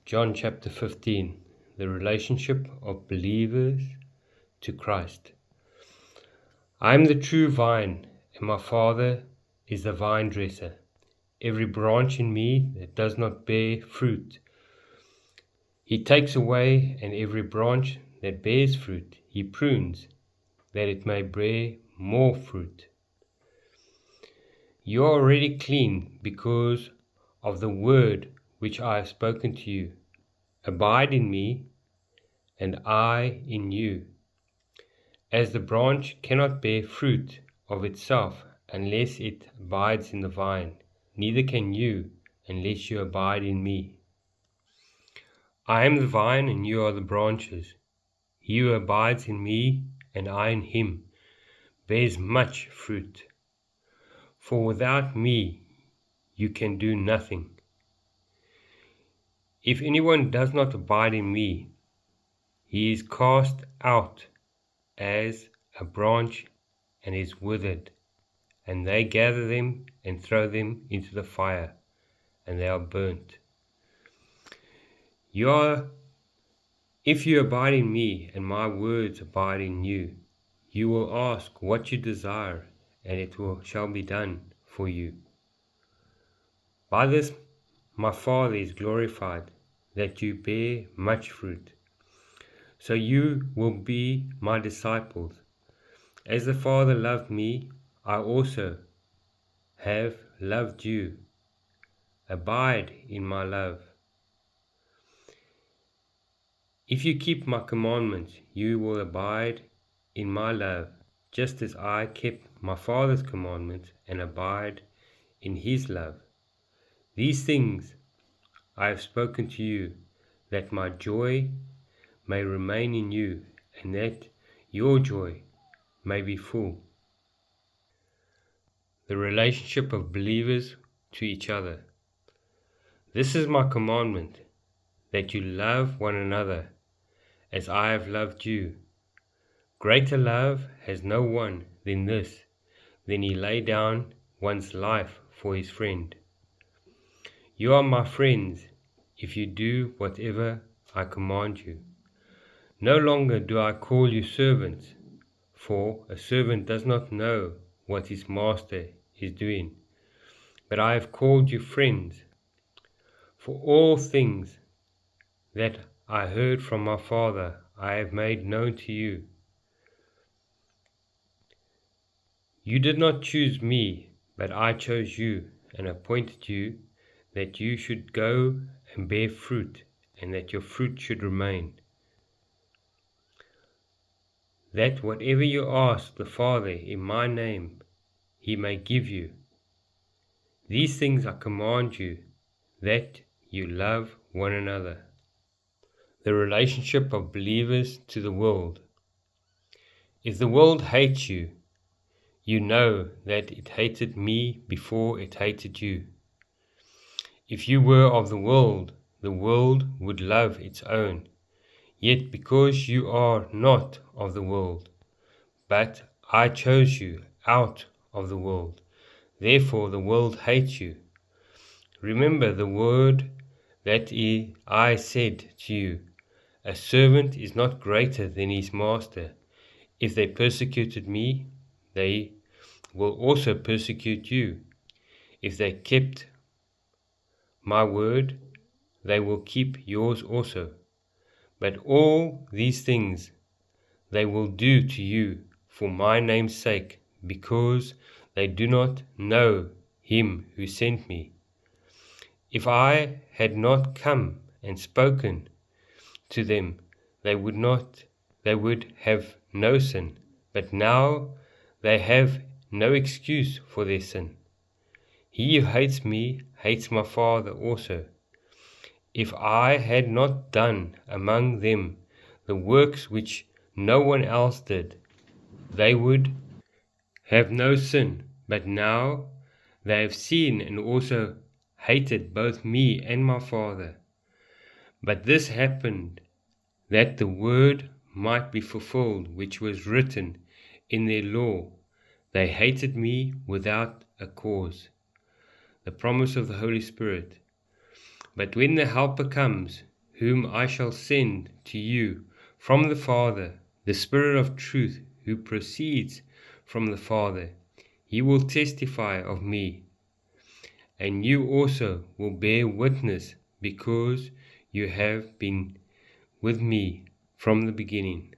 John chapter 15, the relationship of believers to Christ. I am the true vine, and my Father is the vine dresser. Every branch in me that does not bear fruit, He takes away, and every branch that bears fruit, He prunes, that it may bear more fruit. You are already clean because of the word which I have spoken to you. Abide in me, and I in you. As the branch cannot bear fruit of itself unless it abides in the vine, neither can you unless you abide in me. I am the vine, and you are the branches. He who abides in me, and I in him, bears much fruit. For without me you can do nothing. If anyone does not abide in me, he is cast out as a branch and is withered, and they gather them and throw them into the fire, and they are burnt. If you abide in me, and my words abide in you, you will ask what you desire, and it shall be done for you. By this my Father is glorified, that you bear much fruit, so you will be my disciples. As the Father loved me, I also have loved you. Abide in my love. If you keep my commandments, you will abide in my love, just as I kept my Father's commandments and abide in his love. These things I have spoken to you, that my joy may remain in you, and that your joy may be full. The relationship of believers to each other. This is my commandment, that you love one another as I have loved you. Greater love has no one than this, than he lay down one's life for his friend. You are my friends if you do whatever I command you. No longer do I call you servants, for a servant does not know what his master is doing, but I have called you friends. For all things that I heard from my Father I have made known to you. You did not choose me, but I chose you and appointed you that you should go and bear fruit, and that your fruit should remain, that whatever you ask the Father in my name, he may give you. These things I command you, that you love one another. The relationship of believers to the world. If the world hates you, you know that it hated me before it hated you. If you were of the world would love its own. Yet because you are not of the world, but I chose you out of the world, therefore the world hates you. Remember the word that I said to you, a servant is not greater than his master. If they persecuted me, they will also persecute you. If they kept my word, they will keep yours also. But all these things they will do to you for my name's sake, because they do not know him who sent me. If I had not come and spoken to them, they would have no sin, but now they have no excuse for their sin. He who hates me hates my Father also. If I had not done among them the works which no one else did, they would have no sin, but now they have seen and also hated both me and my Father. But this happened that the word might be fulfilled which was written in their law, they hated me without a cause. The promise of the Holy Spirit. But when the Helper comes, whom I shall send to you from the Father, the Spirit of truth, who proceeds from the Father. He will testify of me, and you also will bear witness, because you have been with me from the beginning.